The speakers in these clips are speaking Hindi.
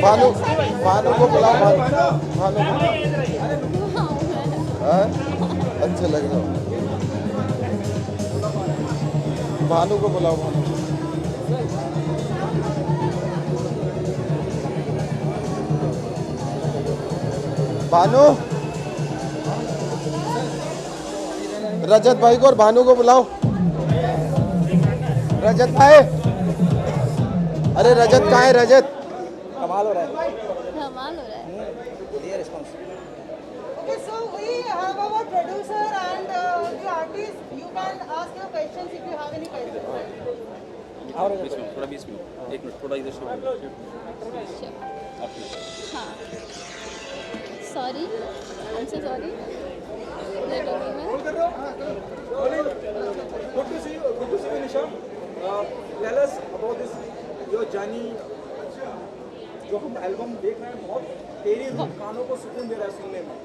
भानु भानु को बुलाओ, भानु हाँ? अच्छे लग रहे हो। भानु को बुलाओ, भानु। भानु, रजत भाई को और भानु को बुलाओ। रजत भाई, अरे रजत कहाँ है? रजत कमाल हो रहा है। कमाल हो रहा है। ये response. Okay, so we have our producer and the artist. You can ask your questions if you have any questions. और 20 मिनट, थोड़ा 20 मिनट, 1 मिनट, थोड़ा इधर से हाँ, sorry, I am so sorry. Good to see you, Nisha. Tell us about this your journey. जो हम एल्बम देख रहे हैं बहुत तेरी रूह कानों को सुकून दे रहा है सुनने में.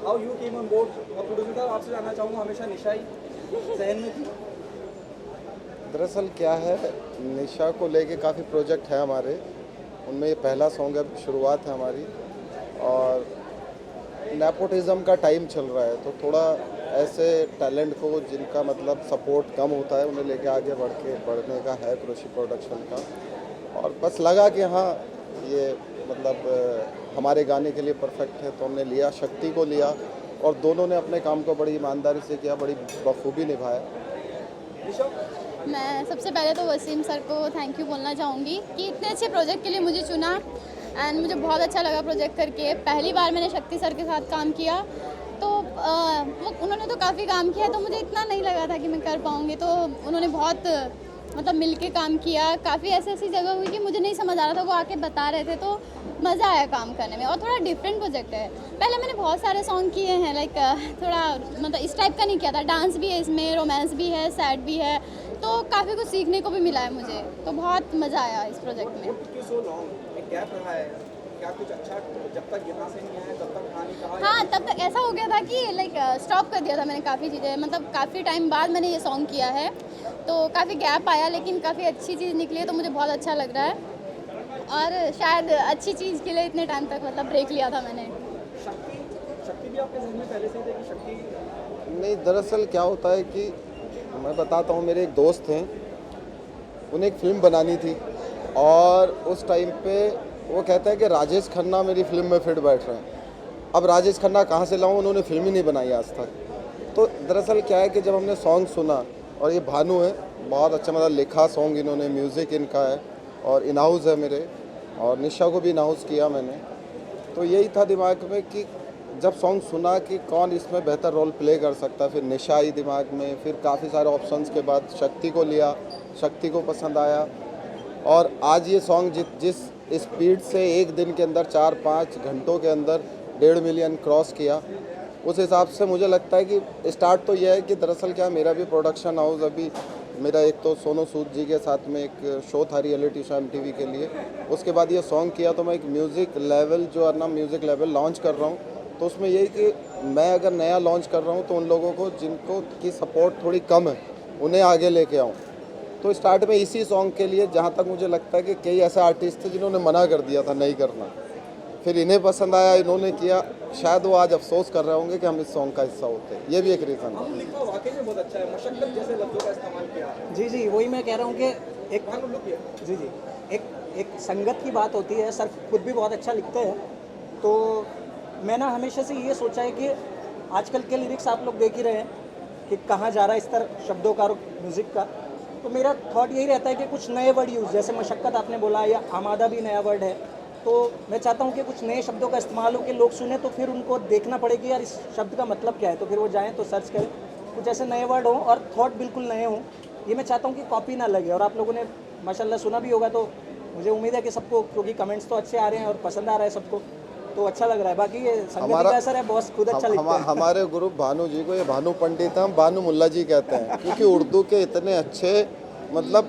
How you came on board? और प्रोड्यूसर साहब आपसे जानना चाहूँगा, हमेशा निशा ही सहन में थी. दरअसल क्या है, निशा को लेके काफ़ी प्रोजेक्ट है हमारे, उनमें ये पहला सॉन्ग है, शुरुआत है हमारी। और नेपोटिज्म का टाइम चल रहा है, तो थोड़ा ऐसे टैलेंट को जिनका मतलब सपोर्ट कम होता है उन्हें लेके आगे बढ़ने का है कृषि प्रोडक्शन का। और बस लगा कि हाँ ये मतलब हमारे गाने के लिए परफेक्ट है, तो हमने लिया, शक्ति को लिया और दोनों ने अपने काम को बड़ी ईमानदारी से किया, बड़ी बखूबी निभाया। मैं सबसे पहले तो वसीम सर को थैंक यू बोलना चाहूँगी कि इतने अच्छे प्रोजेक्ट के लिए मुझे चुना एंड मुझे बहुत अच्छा लगा प्रोजेक्ट करके। पहली बार मैंने शक्ति सर के साथ काम किया, तो उन्होंने तो काफ़ी काम किया, तो मुझे इतना नहीं लगा था कि मैं कर पाऊँगी। तो उन्होंने बहुत मतलब मिल के काम किया। काफ़ी ऐसी जगह हुई कि मुझे नहीं समझ आ रहा था, वो आके बता रहे थे, तो मज़ा आया काम करने में। और थोड़ा डिफरेंट प्रोजेक्ट है। पहले मैंने बहुत सारे सॉन्ग किए हैं, लाइक थोड़ा मतलब इस टाइप का नहीं किया था। डांस भी है इसमें, रोमांस भी है, सैड भी है, तो काफ़ी कुछ सीखने को भी मिला है मुझे, तो बहुत मज़ा आया इस प्रोजेक्ट में। So long, एक गैप रहा है, क्या कुछ अच्छा जब तक यहाँ से नहीं आया तब तक कहानी कहा? हाँ, तब तक ऐसा हो गया था कि लाइक स्टॉप कर दिया था मैंने काफ़ी चीज़ें, मतलब काफ़ी टाइम बाद मैंने ये सॉन्ग किया है, तो काफ़ी गैप आया, लेकिन काफ़ी अच्छी चीज़ निकली है, तो मुझे बहुत अच्छा लग रहा है। और शायद अच्छी चीज़ के लिए इतने टाइम तक मतलब ब्रेक लिया था मैंने। शक्ति भी आपके जहन में पहले से ही थी कि शक्ति? नहीं, दरअसल क्या होता है कि मैं बताता हूँ, मेरे एक दोस्त हैं, उन्हें एक फ़िल्म बनानी थी और उस टाइम पे वो कहता है कि राजेश खन्ना मेरी फिल्म में फिट बैठ रहे हैं। अब राजेश खन्ना कहाँ से लाऊं, उन्होंने फिल्म ही नहीं बनाई आज तक। तो दरअसल क्या है कि जब हमने सॉन्ग सुना, और ये भानु है, बहुत अच्छा मतलब लिखा सॉन्ग इन्होंने, म्यूज़िक इनका है और इन हाउस है मेरे, और निशा को भी इन हाउस किया मैंने। तो यही था दिमाग में कि जब सॉन्ग सुना कि कौन इसमें बेहतर रोल प्ले कर सकता है, फिर निशा आई दिमाग में, फिर काफ़ी सारे ऑप्शंस के बाद शक्ति को लिया, शक्ति को पसंद आया। और आज ये सॉन्ग जिस स्पीड से एक दिन के अंदर 4-5 घंटों के अंदर 1.5 मिलियन क्रॉस किया, उस हिसाब से मुझे लगता है कि स्टार्ट तो यह है कि दरअसल क्या मेरा भी प्रोडक्शन हाउस, अभी मेरा एक तो सोनू सूद जी के साथ में एक शो था रियलिटी शो MTV के लिए, उसके बाद ये सॉन्ग किया, तो मैं एक म्यूज़िक लेवल जो है ना, म्यूज़िक लेवल लॉन्च कर रहा हूँ। तो उसमें यही कि मैं अगर नया लॉन्च कर रहा हूँ तो उन लोगों को जिनको की सपोर्ट थोड़ी कम है उन्हें आगे लेके आऊँ। तो स्टार्ट में इसी सॉन्ग के लिए, जहाँ तक मुझे लगता है कि कई ऐसे आर्टिस्ट थे जिन्होंने मना कर दिया था नहीं करना, फिर इन्हें पसंद आया, इन्होंने किया। शायद वो आज अफसोस कर रहे होंगे कि हम इस सॉन्ग का हिस्सा होते, ये भी एक रीज़न है। लिखा वाकई में बहुत अच्छा है, मशक्कत जैसे लफ्ज़ों का इस्तेमाल किया है। जी जी, वही मैं कह रहा हूँ कि एक जी जी एक संगत की बात होती है। सर खुद भी बहुत अच्छा लिखते हैं, तो मैंने हमेशा से ये सोचा है कि आजकल के लिरिक्स आप लोग देख ही रहे हैं कि कहाँ जा रहा है इस तरह शब्दों का और म्यूज़िक का। तो मेरा थॉट यही रहता है कि कुछ नए वर्ड यूज़, जैसे मशक्कत आपने बोला, या आमादा भी नया वर्ड है, तो मैं चाहता हूँ कि कुछ नए शब्दों का इस्तेमाल हो कि लोग सुने तो फिर उनको देखना पड़े कि यार इस शब्द का मतलब क्या है, तो फिर वो जाएँ तो सर्च करें, कुछ ऐसे नए वर्ड हों और थॉट बिल्कुल नए हों। ये मैं चाहता हूँ कि कॉपी ना लगे। और आप लोगों ने माशाल्लाह सुना भी होगा, तो मुझे उम्मीद है कि सबको, क्योंकि कमेंट्स तो अच्छे आ रहे हैं और पसंद आ रहा है सबको, तो अच्छा लग रहा है। बाकी ये संगति का असर है, बॉस खुद अच्छा लिखता है। हमारे ग्रुप भानु जी को, ये भानु पंडित हम भानु मुल्ला जी कहते हैं, क्योंकि उर्दू के इतने अच्छे मतलब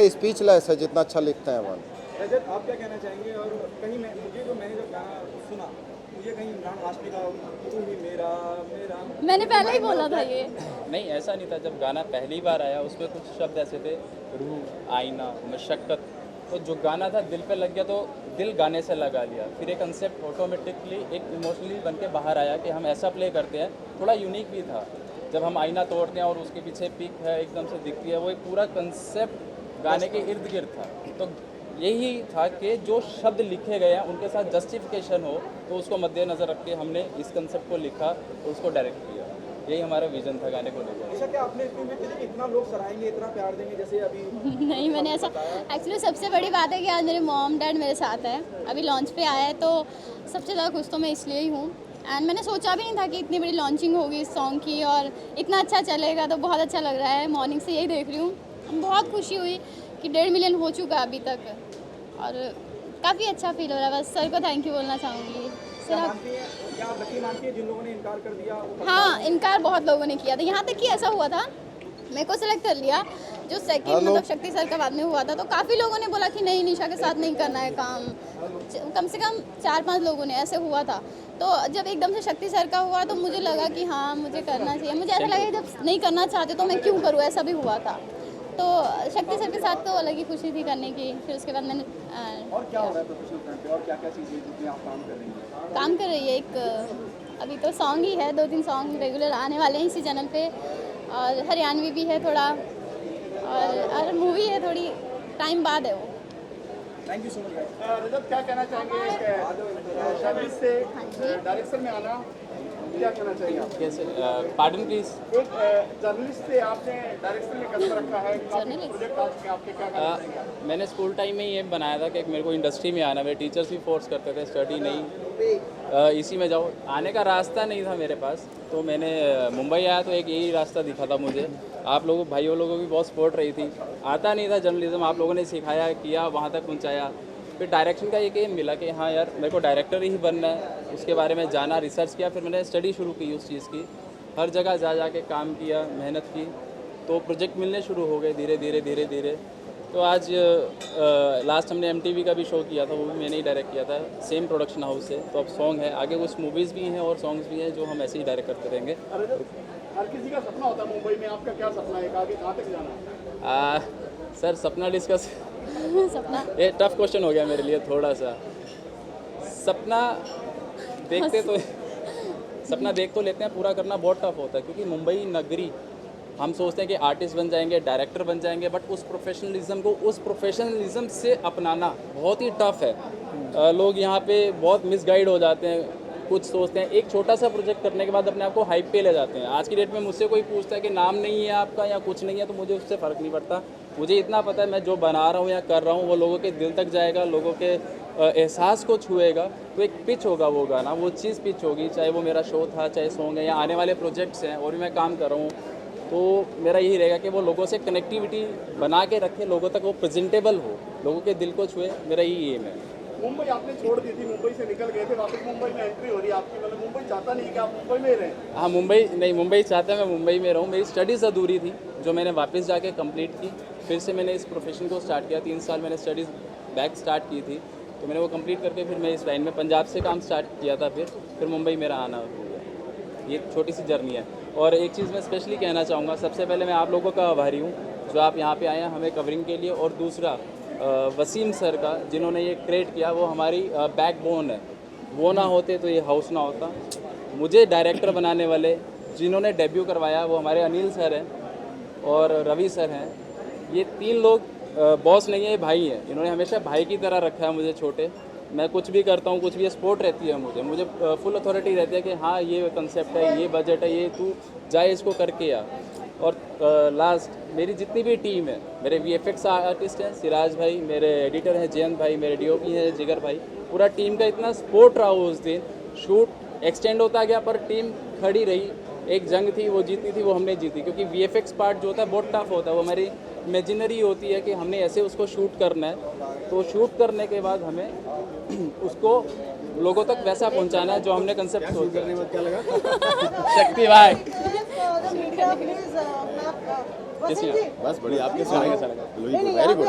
स्पीचलेस है जितना अच्छा लिखते हैं भानु। रजत, आप क्या कहना चाहेंगे? और कहीं मैंने जब गाना सुना, मुझे कहीं इमरान हाशमी का तू ही मेरा मेरा, मैंने पहले ही बोला था ये। नहीं, ऐसा नहीं था। जब गाना पहली बार आया उसमें कुछ शब्द ऐसे थे, रूह, आईना, मशक्क़त, तो जो गाना था दिल पे लग गया, तो दिल गाने से लगा लिया। फिर एक कंसेप्ट ऑटोमेटिकली एक इमोशनली बन के बाहर आया कि हम ऐसा प्ले करते हैं। थोड़ा यूनिक भी था, जब हम आईना तोड़ते हैं और उसके पीछे पिक है एकदम से दिखती है, वो एक पूरा कंसेप्ट गाने के इर्द गिर्द था। तो यही था कि जो शब्द लिखे गए हैं उनके साथ जस्टिफिकेशन हो, तो उसको मद्देनज़र रख के हमने इस कंसेप्ट को लिखा और उसको डायरेक्ट किया। यही हमारा विजन था गाने को लेकर। निशा, क्या आपने फिल्म में इतना लोग सराहेंगे, इतना प्यार देंगे जैसे अभी? नहीं, मैंने ऐसा, एक्चुअली सबसे बड़ी बात है कि आज मेरे मॉम डैड मेरे साथ है, अभी लॉन्च पे आया है, तो सबसे ज़्यादा खुश तो मैं इसलिए ही हूँ। एंड मैंने सोचा भी नहीं था कि इतनी बड़ी लॉन्चिंग होगी इस सॉन्ग की और इतना अच्छा चलेगा, तो बहुत अच्छा लग रहा है। मॉर्निंग से यही देख रही हूँ, बहुत खुशी हुई कि 1.5 मिलियन हो चुका है अभी तक और काफ़ी अच्छा फील हो रहा है। बस सर को थैंक यू बोलना चाहूँगी। क्या मानती है, क्या आप लकी मानती है जिन लोगों ने इनकार कर दिया? हाँ, इनकार बहुत लोगों ने किया था, यहाँ तक कि ऐसा हुआ था मेरे को सेलेक्ट कर लिया जो सेकंड मतलब शक्ति सर का बाद में हुआ था, तो काफ़ी लोगों ने बोला कि नहीं निशा के साथ नहीं करना है काम। कम से कम 4-5 लोगों ने ऐसे हुआ था। तो जब एकदम से शक्ति सर का हुआ तो मुझे लगा कि हाँ मुझे करना चाहिए। मुझे ऐसा लगा जब नहीं करना चाहते तो मैं क्यों करूँ, ऐसा भी हुआ था। तो शक्ति सर के साथ तो अलग ही खुशी थी करने की। फिर उसके बाद मैंने और क्या हो रहा है प्रोफेशनल फ्रंट पे, और क्या क्या चीज़ें जिसमें आप काम कर रही हैं? काम कर रही है। एक अभी तो सॉन्ग ही है, 2-3 सॉन्ग रेगुलर आने वाले हैं इसी चैनल पे, और हरियाणवी भी है थोड़ा, और मूवी है थोड़ी टाइम बाद है वो। Thank you so much. Rajat, क्या कहना चाहेंगे जर्नलिस्ट से डायरेक्शन में आना, क्या कहना चाहिए आप? कैसे? Pardon please. एक जर्नलिस्ट से आपने डायरेक्शन में कदम रखा है, काफी प्रोजेक्ट आपके क्या कहना चाहेंगे? मैंने स्कूल टाइम में ये बनाया था कि मेरे को इंडस्ट्री में आना। मेरे टीचर्स भी फोर्स करते थे स्टडी नहीं, इसी में जाओ। आने का रास्ता नहीं था मेरे पास, तो मैंने मुंबई आया तो एक यही रास्ता दिखा था मुझे। आप लोगों भाइयों लोगों की बहुत सपोर्ट रही थी। आता नहीं था जर्नलिज्म, आप लोगों ने सिखाया किया, वहाँ तक पहुँचाया। फिर डायरेक्शन का एक एम मिला कि हाँ यार मेरे को डायरेक्टर ही बनना है। उसके बारे में जाना, रिसर्च किया, फिर मैंने स्टडी शुरू की उस चीज़ की। हर जगह जा के काम किया, मेहनत की, तो प्रोजेक्ट मिलने शुरू हो गए धीरे धीरे। तो आज लास्ट हमने MTV का भी शो किया था, वो भी मैंने ही डायरेक्ट किया था, सेम प्रोडक्शन हाउस से। तो अब सॉन्ग है, आगे कुछ मूवीज़ भी हैं और सॉन्ग्स भी हैं जो हम ऐसे ही डायरेक्ट करते रहेंगे। हर किसी का सपना होता है मुंबई में, आपका क्या सपना है, आगे कहाँ तक जाना है? सर सपना डिस्कस सपना ये टफ क्वेश्चन हो गया मेरे लिए थोड़ा सा। सपना देखते तो सपना देख तो लेते हैं, पूरा करना बहुत टफ होता है, क्योंकि मुंबई नगरी हम सोचते हैं कि आर्टिस्ट बन जाएंगे, डायरेक्टर बन जाएंगे, बट उस प्रोफेशनलिज्म से अपनाना बहुत ही टफ है। लोग यहाँ पे बहुत मिसगाइड हो जाते हैं। कुछ सोचते हैं एक छोटा सा प्रोजेक्ट करने के बाद अपने आप को हाइप पे ले जाते हैं। आज की डेट में मुझसे कोई पूछता है कि नाम नहीं है आपका या कुछ नहीं है, तो मुझे उससे फ़र्क नहीं पड़ता। मुझे इतना पता है मैं जो बना रहा हूँ या कर रहा हूँ वो लोगों के दिल तक जाएगा, लोगों के एहसास को छुएगा। तो एक पिच होगा वो गाना, वो चीज़ पिच होगी, चाहे वो मेरा शो था, चाहे सॉन्ग है, या आने वाले प्रोजेक्ट्स हैं और भी मैं काम कर रहा हूँ। तो मेरा यही रहेगा कि वो लोगों से कनेक्टिविटी बना के रखे, लोगों तक वो प्रेजेंटेबल हो, लोगों के दिल को छुए। मेरा यही एम है। मुंबई आपने छोड़ दी थी, मुंबई से निकल गए थे, वापस मुंबई में एंट्री हो रही है आपकी, मतलब मुंबई चाहता नहीं कि आप मुंबई में ही रहें? हाँ, मुंबई चाहता है मैं मुंबई में रहूँ। मेरी स्टडीज़ अधूरी थी जो मैंने वापस जाके कंप्लीट की। फिर से मैंने इस प्रोफेशन को स्टार्ट किया। 3 साल मैंने स्टडीज़ बैक स्टार्ट की थी, तो मैंने वो कंप्लीट करके फिर मैं इस लाइन में पंजाब से काम स्टार्ट किया था। फिर मुंबई मेरा आना हो गया। ये छोटी सी जर्नी है। और एक चीज़ मैं स्पेशली कहना चाहूँगा, सबसे पहले मैं आप लोगों का आभारी हूँ जो आप यहाँ पे आए हैं हमें कवरिंग के लिए। और दूसरा वसीम सर का, जिन्होंने ये क्रिएट किया, वो हमारी बैकबोन है। वो ना होते तो ये हाउस ना होता। मुझे डायरेक्टर बनाने वाले जिन्होंने डेब्यू करवाया वो हमारे अनिल सर हैं और रवि सर हैं। ये 3 लोग बॉस नहीं है, ये भाई हैं। इन्होंने हमेशा भाई की तरह रखा है मुझे छोटे। मैं कुछ भी करता हूँ, कुछ भी सपोर्ट रहती है मुझे फुल अथॉरिटी रहती है कि हाँ ये कंसेप्ट है, ये बजट है, ये तू जाए इसको करके आ। और लास्ट मेरी जितनी भी टीम है, मेरे VFX आर्टिस्ट हैं सिराज भाई, मेरे एडिटर हैं जयंत भाई, मेरे DOP हैं जिगर भाई, पूरा टीम का इतना सपोर्ट रहा उस दिन। शूट एक्सटेंड होता गया पर टीम खड़ी रही। एक जंग थी, वो जीती थी, वो हमने जीती, क्योंकि VFX पार्ट जो होता है बहुत टफ होता है। वो हमारी इमेजिनरी होती है कि हमने ऐसे उसको शूट करना है, तो शूट करने के बाद हमें उसको लोगों तक वैसा पहुंचाना है जो हमने कंसेप्ट सोचा। क्या लगा? शक्ति भाई बस बढ़िया, आपके सुनाएंगे सर। वेरी गुड,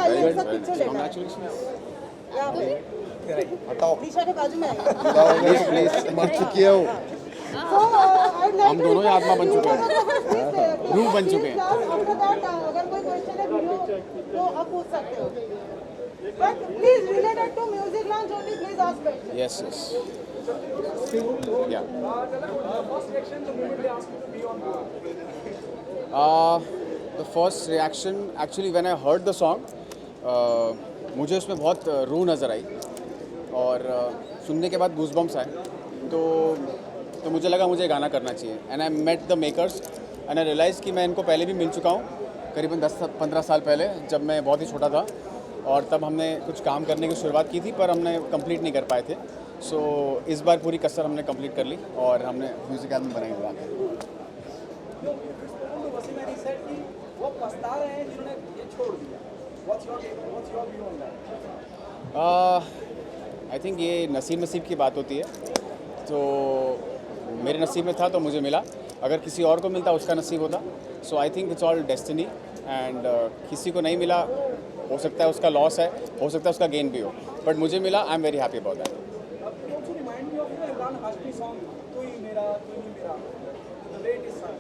हटाओ निशा के बाजू में आइए। प्लीज मर चुकी है वो। हम दोनों ही आत्मा बन चुके हैं, रूह बन चुके हैं। अगर कोई क्वेश्चन है वीडियो तो आप पूछ सकते हो। But please related to music launch only, please ask questions. Yes, yes. Yeah. First reaction the moment they asked you to be on board. The first reaction actually when I heard the song, मुझे उसमें बहुत रूह नज़र आई और सुनने के बाद गूज़बम्स आए तो मुझे लगा मुझे गाना करना चाहिए. And I met the makers and I realize कि मैं इनको पहले भी मिल चुका हूँ करीबन 10-15 साल पहले जब मैं बहुत ही छोटा था और तब हमने कुछ काम करने की शुरुआत की थी पर हमने कंप्लीट नहीं कर पाए थे. सो इस बार पूरी कसर हमने कंप्लीट कर ली और हमने म्यूज़िक एल्बम बनाई हुआ है. वसीम अली said कि वो पछता रहे हैं जिन्होंने ये छोड़ दिया. What's your view on that? I think ये नसीब की बात होती है. तो मेरे नसीब में था तो मुझे मिला. अगर किसी और को मिलता उसका नसीब होता. So I think it's all destiny and किसी को नहीं मिला हो सकता है उसका लॉस है, हो सकता है उसका गेन भी हो, बट मुझे मिला. I am very happy about that. Also remind me of Imran Hashmi song तू ही मेरा the way it is sung.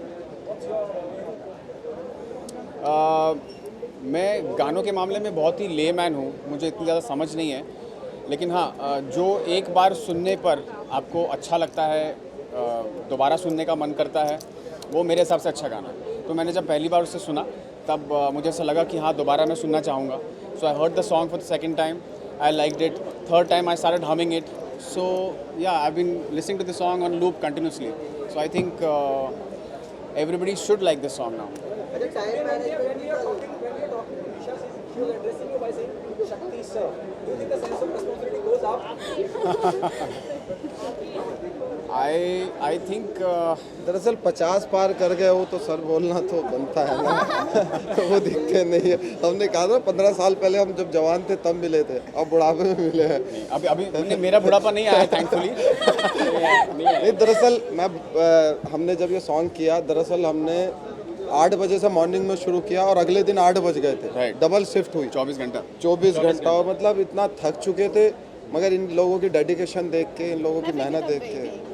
What's your view on that? मैं गानों के मामले में बहुत ही लेमैन हूँ, मुझे इतनी ज़्यादा समझ नहीं है. लेकिन हाँ, जो एक बार सुनने पर आपको अच्छा लगता है, दोबारा सुनने का मन करता है, वो मेरे हिसाब से अच्छा गाना है. तो मैंने जब पहली बार उसे सुना तब मुझे ऐसा लगा कि हाँ दोबारा मैं सुनना चाहूँगा. So I heard the song for the second time, I liked it. Third time I started humming it. So yeah I been listening to the song on loop continuously. So I think everybody should like this song now. When we are talking to Nisha, she was addressing you by saying Shakti sir. Do you think the sense of responsibility goes up? I think दरअसल 50 पार कर गए हो तो सर बोलना तो बनता है ना. वो दिखते नहीं है. हमने कहा था 15 साल पहले हम जब जवान थे तब मिले थे, अब बुढ़ापे में मिले हैं. अभी मेरा बुढ़ापा नहीं आया थैंकफुली. नहीं, दरअसल हमने जब ये सॉन्ग किया, दरअसल हमने 8 बजे से मॉर्निंग में शुरू किया और अगले दिन 8 बज गए थे. Right. डबल शिफ्ट हुई 24 घंटा और मतलब इतना थक चुके थे. मगर इन लोगों की डेडिकेशन देख के, इन लोगों की मेहनत देख के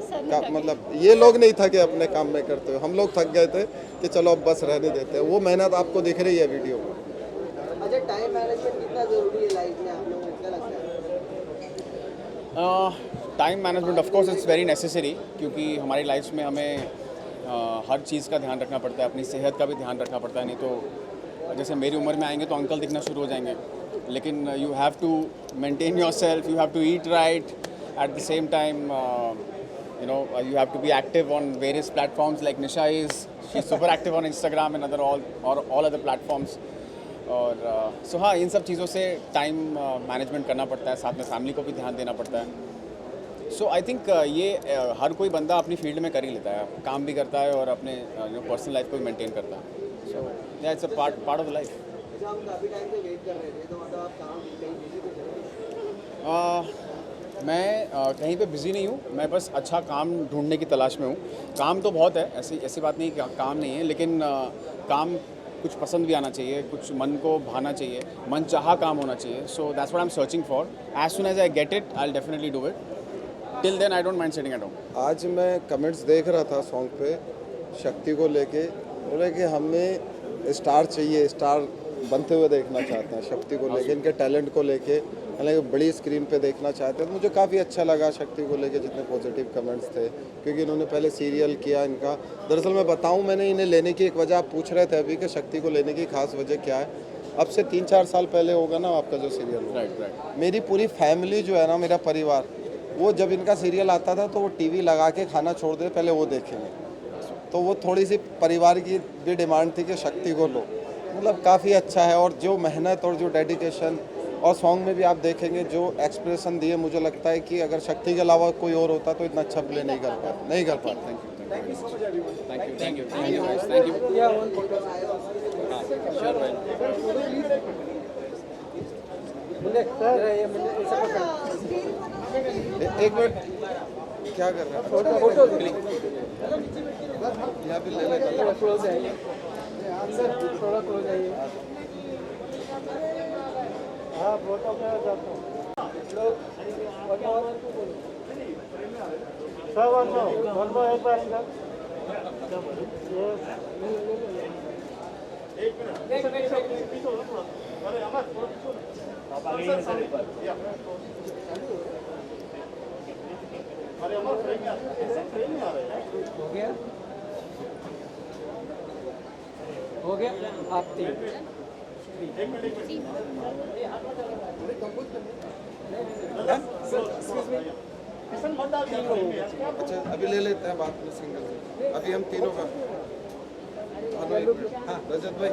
मतलब ये लोग नहीं थके अपने काम में करते हुए. हम लोग थक गए थे कि चलो अब बस रहने देते हैं. वो मेहनत आपको दिख रही है वीडियो में. अच्छा, टाइम मैनेजमेंट कितना ज़रूरी है लाइफ में, आप लोगों को क्या लगता है? Time management of course it's very necessary, क्योंकि हमारी लाइफ में हमें हर चीज़ का ध्यान रखना पड़ता है. अपनी सेहत का भी ध्यान रखना पड़ता है. नहीं तो जैसे मेरी उम्र में आएंगे तो अंकल दिखना शुरू हो जाएंगे. लेकिन you have to maintain yourself, you have to eat right at the same time. You know, you have to be active on various platforms like Nisha is. She's super active on Instagram and all other platforms. और so हाँ, इन सब चीज़ों से टाइम मैनेजमेंट करना पड़ता है. साथ में फैमिली को भी ध्यान देना पड़ता है. सो आई थिंक ये हर कोई बंदा अपनी फील्ड में कर ही लेता है. काम भी करता है और अपने पर्सनल लाइफ को भी मेंटेन करता है. सो या it's a part of the life. अच्छा, हम काफ़ी टाइम से वेट कर रहे थे, तो मतलब आप काम कहीं बिजी तो थे? मैं कहीं पे बिज़ी नहीं हूँ. मैं बस अच्छा काम ढूंढने की तलाश में हूँ. काम तो बहुत है, ऐसी बात नहीं कि काम नहीं है, लेकिन काम कुछ पसंद भी आना चाहिए, कुछ मन को भाना चाहिए, मन चाहा काम होना चाहिए. So that's what I am searching for. As soon as I get it I will definitely do it. Till then I don't mind sitting at home. आज मैं कमेंट्स देख रहा था सॉन्ग पे शक्ति को लेके. बोले कि हमें स्टार चाहिए, स्टार बनते हुए देखना चाहते हैं शक्ति को लेके, इनके टैलेंट को लेके हालांकि बड़ी स्क्रीन पे देखना चाहते हैं. तो मुझे काफ़ी अच्छा लगा शक्ति को लेके जितने पॉजिटिव कमेंट्स थे, क्योंकि इन्होंने पहले सीरियल किया इनका. दरअसल मैं बताऊं, मैंने इन्हें लेने की एक वजह, आप पूछ रहे थे अभी कि शक्ति को लेने की खास वजह क्या है. अब से 3-4 साल पहले होगा ना आपका जो सीरियल होगा. राइट. मेरी पूरी फैमिली जो है ना, मेरा परिवार, वो जब इनका सीरियल आता था तो वो टीवी लगा के खाना छोड़ दे पहले वो देखेंगे. तो वो थोड़ी सी परिवार की भी डिमांड थी कि शक्ति को लो. मतलब काफ़ी अच्छा है. और जो मेहनत और जो डेडिकेशन, और सॉन्ग में भी आप देखेंगे जो एक्सप्रेशन दिए, मुझे लगता है कि अगर शक्ति के अलावा कोई और होता तो इतना अच्छा प्ले नहीं कर पाता. Thank you so much everyone. Thank you. Yeah, one photo. एक मिनट, क्या कर रहे हैं? फोटो यहाँ पे ले लेते हैं. क्लोज आइए, थोड़ा क्लोज आइए. हाँ, फोटो में जाता हूँ. लोग सब एक बार अरे अमर थोड़ा पीछे या। अरे अमर फ्रेम में आ रहे हैं। हो गया आप तीन अच्छा अभी ले लेते हैं बात में सिंगल से। अभी हम तीनों का हाँ रजत भाई